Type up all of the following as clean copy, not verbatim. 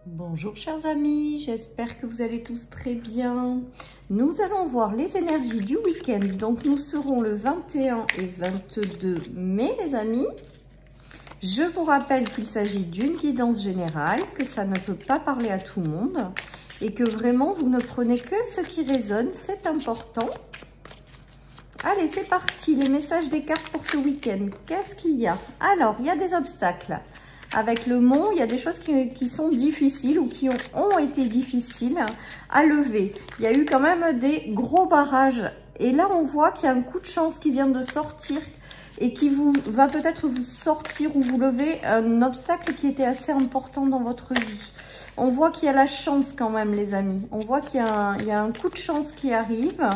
Bonjour chers amis, j'espère que vous allez tous très bien. Nous allons voir les énergies du week-end. Donc nous serons le 21 et 22 mai les amis. Je vous rappelle qu'il s'agit d'une guidance générale, que ça ne peut pas parler à tout le monde et que vraiment vous ne prenez que ce qui résonne, c'est important. Allez, c'est parti, les messages des cartes pour ce week-end. Qu'est-ce qu'il y a? Alors, il y a des obstacles. Avec le mont, il y a des choses qui sont difficiles ou qui ont été difficiles à lever. Il y a eu quand même des gros barrages. Et là, on voit qu'il y a un coup de chance qui vient de sortir et qui va peut-être vous sortir ou vous lever un obstacle qui était assez important dans votre vie. On voit qu'il y a la chance quand même, les amis. On voit qu'il y a un coup de chance qui arrive.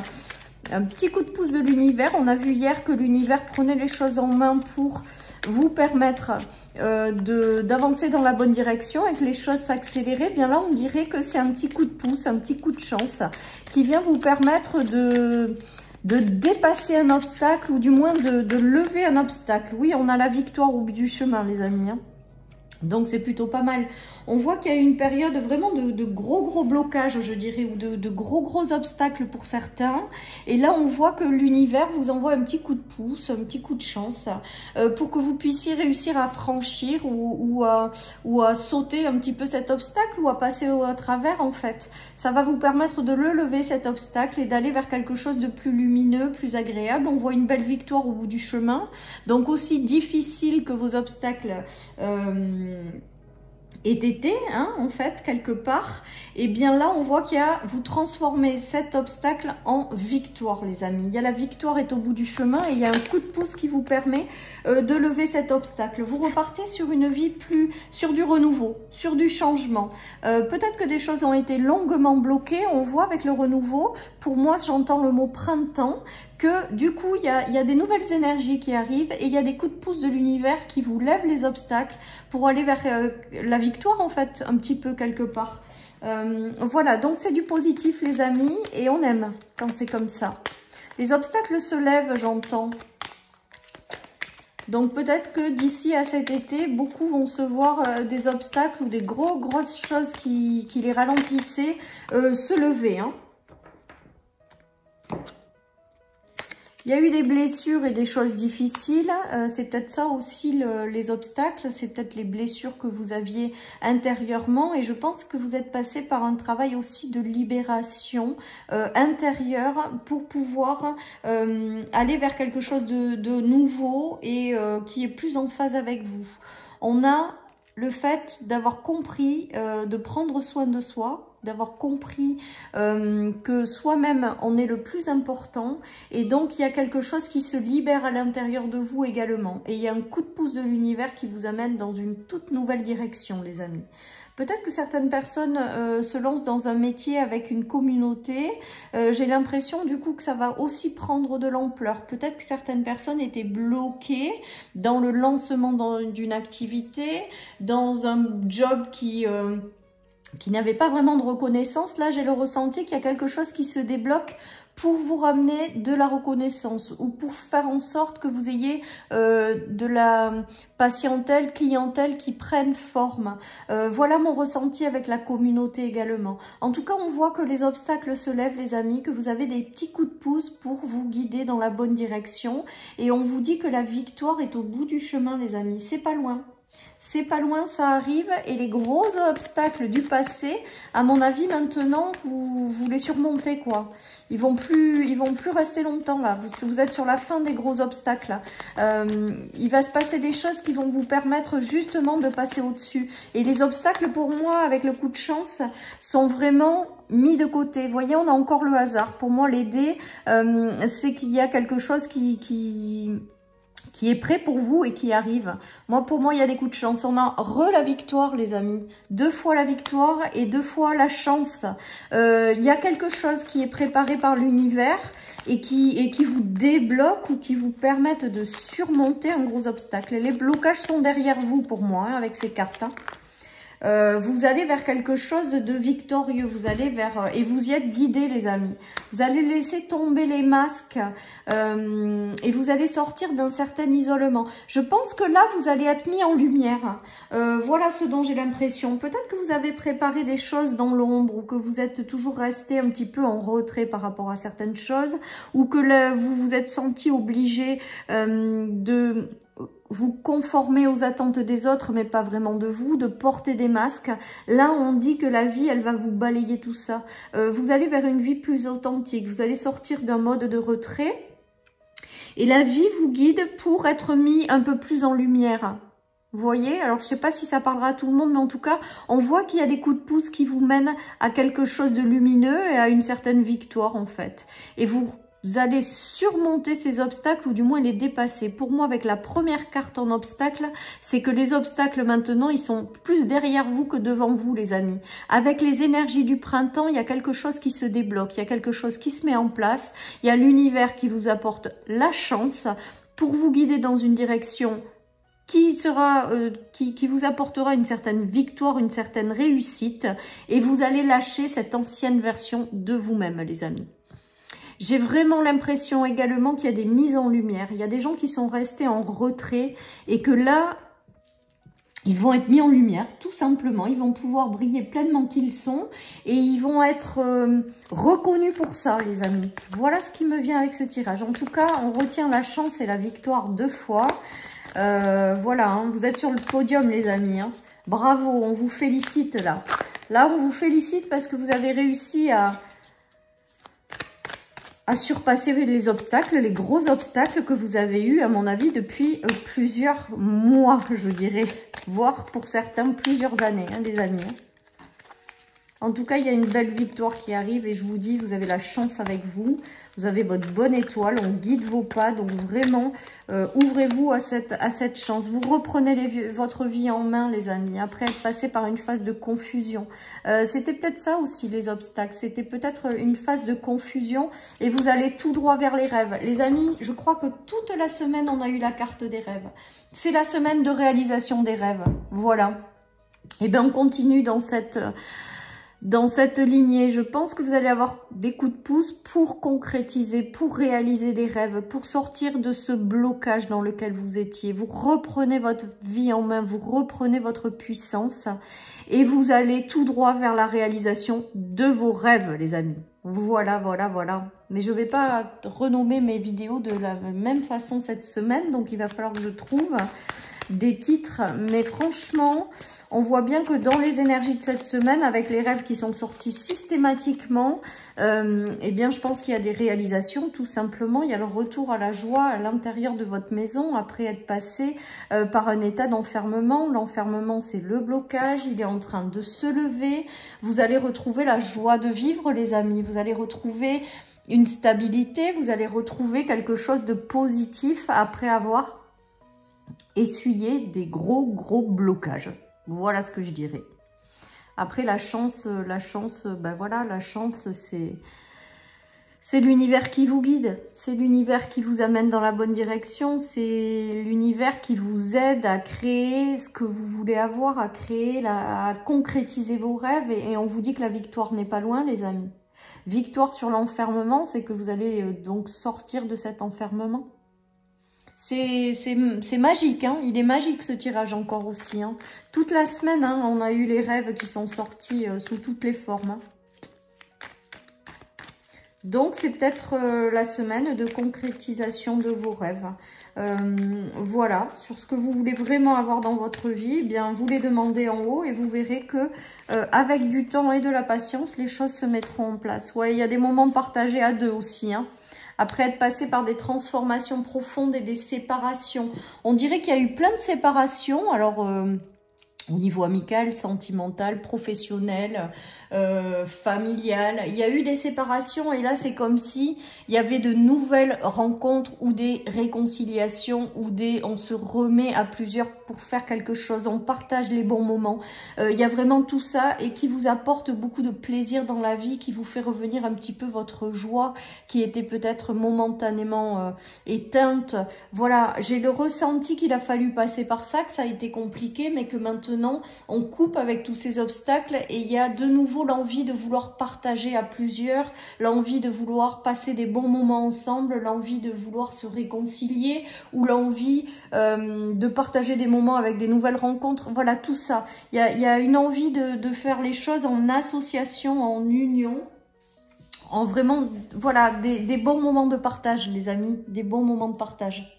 Un petit coup de pouce de l'univers. On a vu hier que l'univers prenait les choses en main pour vous permettre d'avancer dans la bonne direction et que les choses s'accéléraient. Bien là, on dirait que c'est un petit coup de pouce, un petit coup de chance qui vient vous permettre de dépasser un obstacle ou du moins de lever un obstacle. Oui, on a la victoire au bout du chemin, les amis, hein. Donc, c'est plutôt pas mal. On voit qu'il y a une période vraiment de gros blocages, je dirais, ou de gros obstacles pour certains. Et là, on voit que l'univers vous envoie un petit coup de pouce, un petit coup de chance pour que vous puissiez réussir à franchir ou à sauter un petit peu cet obstacle ou à passer à travers, en fait. Ça va vous permettre de le lever, cet obstacle, et d'aller vers quelque chose de plus lumineux, plus agréable. On voit une belle victoire au bout du chemin. Donc, aussi difficile que vos obstacles été, hein, en fait, quelque part, et bien là, on voit qu'il y a, vous transformez cet obstacle en victoire, les amis. Il y a la victoire est au bout du chemin et il y a un coup de pouce qui vous permet de lever cet obstacle. Vous repartez sur une vie sur du renouveau, sur du changement. Peut-être que des choses ont été longuement bloquées, on voit avec le renouveau. Pour moi, j'entends le mot printemps, que du coup, il y a des nouvelles énergies qui arrivent et il y a des coups de pouce de l'univers qui vous lèvent les obstacles pour aller vers la victoire, en fait, un petit peu quelque part. Voilà, donc c'est du positif, les amis, et on aime quand c'est comme ça. Les obstacles se lèvent, j'entends. Donc peut-être que d'ici à cet été, beaucoup vont se voir des obstacles ou des grosses choses qui les ralentissaient se lever, hein. Il y a eu des blessures et des choses difficiles, c'est peut-être ça aussi les obstacles, c'est peut-être les blessures que vous aviez intérieurement et je pense que vous êtes passé par un travail aussi de libération intérieure pour pouvoir aller vers quelque chose de nouveau et qui est plus en phase avec vous. On a le fait d'avoir compris de prendre soin de soi, d'avoir compris que soi-même on est le plus important et donc il y a quelque chose qui se libère à l'intérieur de vous également et il y a un coup de pouce de l'univers qui vous amène dans une toute nouvelle direction, les amis. Peut-être que certaines personnes se lancent dans un métier avec une communauté. J'ai l'impression du coup que ça va aussi prendre de l'ampleur. Peut-être que certaines personnes étaient bloquées dans le lancement d'une activité, dans un job qui n'avait pas vraiment de reconnaissance. Là, j'ai le ressenti qu'il y a quelque chose qui se débloque pour vous ramener de la reconnaissance ou pour faire en sorte que vous ayez de la clientèle qui prenne forme. Voilà mon ressenti avec la communauté également. En tout cas, on voit que les obstacles se lèvent, les amis, que vous avez des petits coups de pouce pour vous guider dans la bonne direction. Et on vous dit que la victoire est au bout du chemin, les amis. C'est pas loin. C'est pas loin, ça arrive et les gros obstacles du passé, à mon avis, maintenant, vous les surmontez, quoi. Ils vont plus rester longtemps, là. Vous êtes sur la fin des gros obstacles. Il va se passer des choses qui vont vous permettre justement de passer au-dessus. Et les obstacles, pour moi, avec le coup de chance, sont vraiment mis de côté. Vous voyez, on a encore le hasard. Pour moi, les dés, c'est qu'il y a quelque chose qui est prêt pour vous et qui arrive. Pour moi, il y a des coups de chance. On a la victoire, les amis. 2 fois la victoire et 2 fois la chance. Il y a quelque chose qui est préparé par l'univers et qui vous débloque ou qui vous permettent de surmonter un gros obstacle. Les blocages sont derrière vous pour moi, hein, avec ces cartes, hein. Vous allez vers quelque chose de victorieux, vous allez vers et vous y êtes guidés les amis. Vous allez laisser tomber les masques et vous allez sortir d'un certain isolement. Je pense que là vous allez être mis en lumière. Voilà ce dont j'ai l'impression. Peut-être que vous avez préparé des choses dans l'ombre ou que vous êtes toujours resté un petit peu en retrait par rapport à certaines choses ou que vous vous êtes senti obligé de vous conformer aux attentes des autres, mais pas vraiment de vous, de porter des masques. Là, on dit que la vie, elle va vous balayer tout ça. Vous allez vers une vie plus authentique. Vous allez sortir d'un mode de retrait. Et la vie vous guide pour être mis un peu plus en lumière. Vous voyez? Alors, je ne sais pas si ça parlera à tout le monde, mais en tout cas, on voit qu'il y a des coups de pouce qui vous mènent à quelque chose de lumineux et à une certaine victoire, en fait. Et vous allez surmonter ces obstacles ou du moins les dépasser. Pour moi, avec la première carte en obstacle, c'est que les obstacles maintenant, ils sont plus derrière vous que devant vous, les amis. Avec les énergies du printemps, il y a quelque chose qui se débloque, il y a quelque chose qui se met en place, il y a l'univers qui vous apporte la chance pour vous guider dans une direction qui vous apportera une certaine victoire, une certaine réussite et vous allez lâcher cette ancienne version de vous-même, les amis. J'ai vraiment l'impression également qu'il y a des mises en lumière. Il y a des gens qui sont restés en retrait et que là, ils vont être mis en lumière, tout simplement. Ils vont pouvoir briller pleinement qu'ils sont et ils vont être reconnus pour ça, les amis. Voilà ce qui me vient avec ce tirage. En tout cas, on retient la chance et la victoire 2 fois. Voilà, hein, vous êtes sur le podium, les amis. Hein. Bravo, on vous félicite là. Là, on vous félicite parce que vous avez réussi à surpasser les obstacles, les gros obstacles que vous avez eus, à mon avis, depuis plusieurs mois, je dirais, voire pour certains plusieurs années, hein, les amis. En tout cas, il y a une belle victoire qui arrive et je vous dis, vous avez la chance avec vous. Vous avez votre bonne étoile, on guide vos pas. Donc vraiment, ouvrez-vous à cette chance. Vous reprenez votre vie en main, les amis, après être passé par une phase de confusion. C'était peut-être ça aussi, les obstacles. C'était peut-être une phase de confusion et vous allez tout droit vers les rêves. Les amis, je crois que toute la semaine, on a eu la carte des rêves. C'est la semaine de réalisation des rêves. Voilà. Et bien, on continue dans cette lignée. Je pense que vous allez avoir des coups de pouce pour concrétiser, pour réaliser des rêves, pour sortir de ce blocage dans lequel vous étiez. Vous reprenez votre vie en main, vous reprenez votre puissance et vous allez tout droit vers la réalisation de vos rêves, les amis. Voilà, voilà, voilà. Mais je ne vais pas renommer mes vidéos de la même façon cette semaine, donc il va falloir que je trouve des titres. Mais franchement, on voit bien que dans les énergies de cette semaine, avec les rêves qui sont sortis systématiquement, eh bien, je pense qu'il y a des réalisations, tout simplement. Il y a le retour à la joie à l'intérieur de votre maison, après être passé par un état d'enfermement. L'enfermement, c'est le blocage, il est en train de se lever. Vous allez retrouver la joie de vivre, les amis. Vous allez retrouver une stabilité, vous allez retrouver quelque chose de positif après avoir essuyé des gros blocages. Voilà ce que je dirais. Après, la chance, ben voilà, la chance, c'est l'univers qui vous guide. C'est l'univers qui vous amène dans la bonne direction. C'est l'univers qui vous aide à créer ce que vous voulez avoir, à créer, à concrétiser vos rêves. Et on vous dit que la victoire n'est pas loin, les amis. Victoire sur l'enfermement, c'est que vous allez donc sortir de cet enfermement. C'est magique, hein. Il est magique ce tirage encore aussi. Hein. Toute la semaine, hein, on a eu les rêves qui sont sortis sous toutes les formes. Hein. Donc, c'est peut-être la semaine de concrétisation de vos rêves. Voilà, sur ce que vous voulez vraiment avoir dans votre vie, eh bien, vous les demandez en haut et vous verrez que avec du temps et de la patience, les choses se mettront en place. Ouais, il y a des moments partagés à deux aussi, hein. Après être passé par des transformations profondes et des séparations. On dirait qu'il y a eu plein de séparations. Alors, au niveau amical, sentimental, professionnel, familial. Il y a eu des séparations et là, c'est comme si il y avait de nouvelles rencontres ou des réconciliations ou on se remet à plusieurs pour faire quelque chose. On partage les bons moments. Il y a vraiment tout ça et qui vous apporte beaucoup de plaisir dans la vie, qui vous fait revenir un petit peu votre joie qui était peut-être momentanément éteinte. Voilà, j'ai le ressenti qu'il a fallu passer par ça, que ça a été compliqué, mais que maintenant, maintenant, on coupe avec tous ces obstacles et il y a de nouveau l'envie de vouloir partager à plusieurs, l'envie de vouloir passer des bons moments ensemble, l'envie de vouloir se réconcilier ou l'envie de partager des moments avec des nouvelles rencontres. Voilà, tout ça. Il y a une envie de faire les choses en association, en union. En vraiment, voilà, des bons moments de partage, les amis, des bons moments de partage.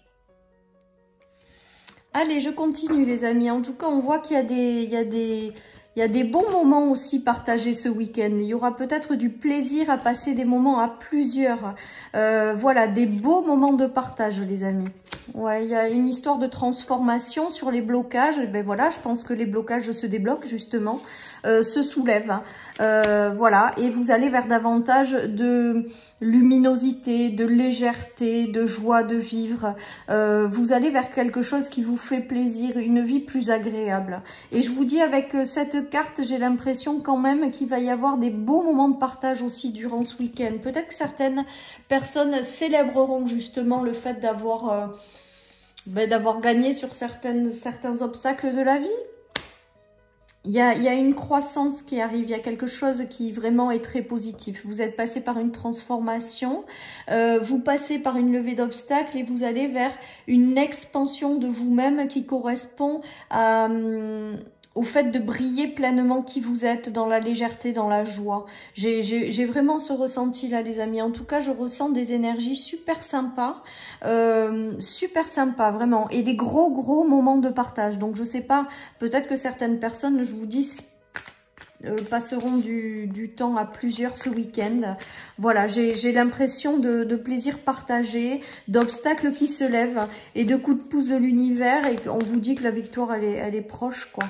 Allez, je continue, les amis. En tout cas, on voit qu'il y a des bons moments aussi partagés ce week-end. Il y aura peut-être du plaisir à passer des moments à plusieurs. Voilà, des beaux moments de partage, les amis. Ouais, il y a une histoire de transformation sur les blocages. Et ben voilà, je pense que les blocages se débloquent justement, se soulèvent. Voilà, et vous allez vers davantage de luminosité, de légèreté, de joie de vivre. Vous allez vers quelque chose qui vous fait plaisir, une vie plus agréable. Et je vous dis, avec cette carte, j'ai l'impression quand même qu'il va y avoir des beaux moments de partage aussi durant ce week-end. Peut-être que certaines personnes célébreront justement le fait d'avoir gagné sur certains obstacles de la vie. Il y a une croissance qui arrive, il y a quelque chose qui vraiment est très positif. Vous êtes passé par une transformation, vous passez par une levée d'obstacles et vous allez vers une expansion de vous-même qui correspond au fait de briller pleinement qui vous êtes, dans la légèreté, dans la joie. J'ai vraiment ce ressenti-là, les amis. En tout cas, je ressens des énergies super sympas, vraiment. Et des gros moments de partage. Donc, je sais pas, peut-être que certaines personnes, je vous dis, passeront du temps à plusieurs ce week-end. Voilà, j'ai l'impression de plaisir partagé, d'obstacles qui se lèvent et de coups de pouce de l'univers. Et on vous dit que la victoire, elle est proche, quoi.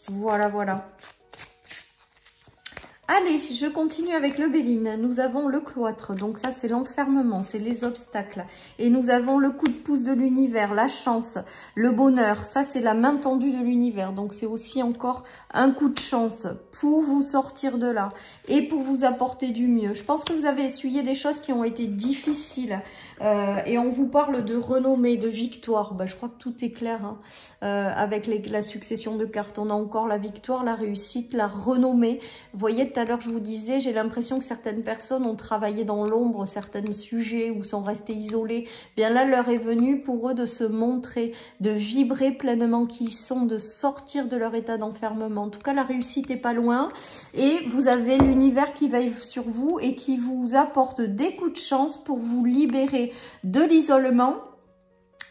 Voilà, voilà. Allez, je continue avec le Béline. Nous avons le cloître, donc ça c'est l'enfermement, c'est les obstacles. Et nous avons le coup de pouce de l'univers, la chance, le bonheur. Ça c'est la main tendue de l'univers, donc c'est aussi encore un coup de chance pour vous sortir de là et pour vous apporter du mieux. Je pense que vous avez essuyé des choses qui ont été difficiles et on vous parle de renommée, de victoire. Je crois que tout est clair hein. Avec la succession de cartes. On a encore la victoire, la réussite, la renommée. Vous voyez, tout à l'heure, je vous disais, j'ai l'impression que certaines personnes ont travaillé dans l'ombre, certains sujets ou sont restés isolés. Bien là, l'heure est venue pour eux de se montrer, de vibrer pleinement qui ils sont, de sortir de leur état d'enfermement. En tout cas, la réussite est pas loin et vous avez l'univers qui veille sur vous et qui vous apporte des coups de chance pour vous libérer de l'isolement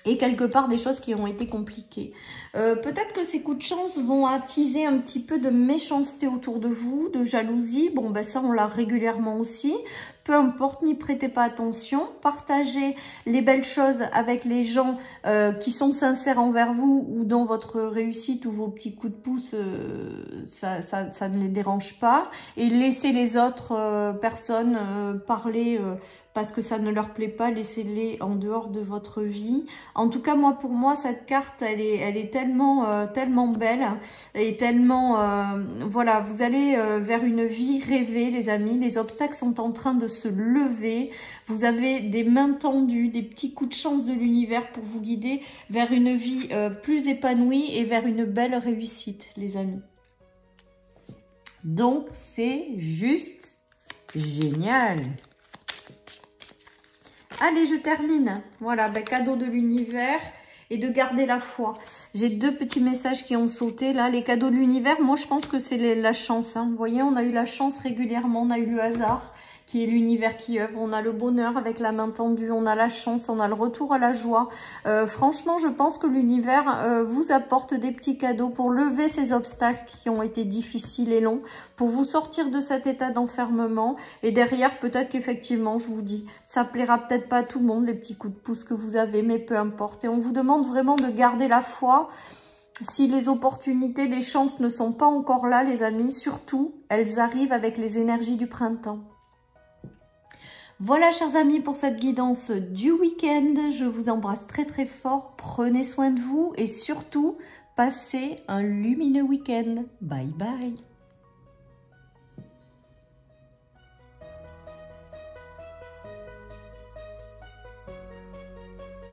et quelque part des choses qui ont été compliquées. Peut-être que ces coups de chance vont attiser un petit peu de méchanceté autour de vous, de jalousie. Bon, ça, on l'a régulièrement aussi. Peu importe, n'y prêtez pas attention. Partagez les belles choses avec les gens qui sont sincères envers vous ou dont votre réussite ou vos petits coups de pouce, ça ne les dérange pas. Et laissez les autres personnes parler parce que ça ne leur plaît pas, laissez-les en dehors de votre vie. En tout cas, pour moi, cette carte, elle est tellement belle et tellement, voilà, vous allez vers une vie rêvée, les amis. Les obstacles sont en train de se lever. Vous avez des mains tendues, des petits coups de chance de l'univers pour vous guider vers une vie plus épanouie et vers une belle réussite, les amis. Donc, c'est juste génial. Allez, je termine. Voilà, cadeau de l'univers et de garder la foi. J'ai deux petits messages qui ont sauté là. Les cadeaux de l'univers, moi je pense que c'est la chance. Hein. Vous voyez, on a eu la chance régulièrement, on a eu le hasard qui est l'univers qui œuvre. On a le bonheur avec la main tendue, on a la chance, on a le retour à la joie. Franchement, je pense que l'univers vous apporte des petits cadeaux pour lever ces obstacles qui ont été difficiles et longs, pour vous sortir de cet état d'enfermement. Et derrière, peut-être qu'effectivement, je vous dis, ça plaira peut-être pas à tout le monde, les petits coups de pouce que vous avez, mais peu importe. Et on vous demande vraiment de garder la foi. Si les opportunités, les chances ne sont pas encore là, les amis, surtout, elles arrivent avec les énergies du printemps. Voilà, chers amis, pour cette guidance du week-end. Je vous embrasse très très fort. Prenez soin de vous et surtout, passez un lumineux week-end. Bye bye.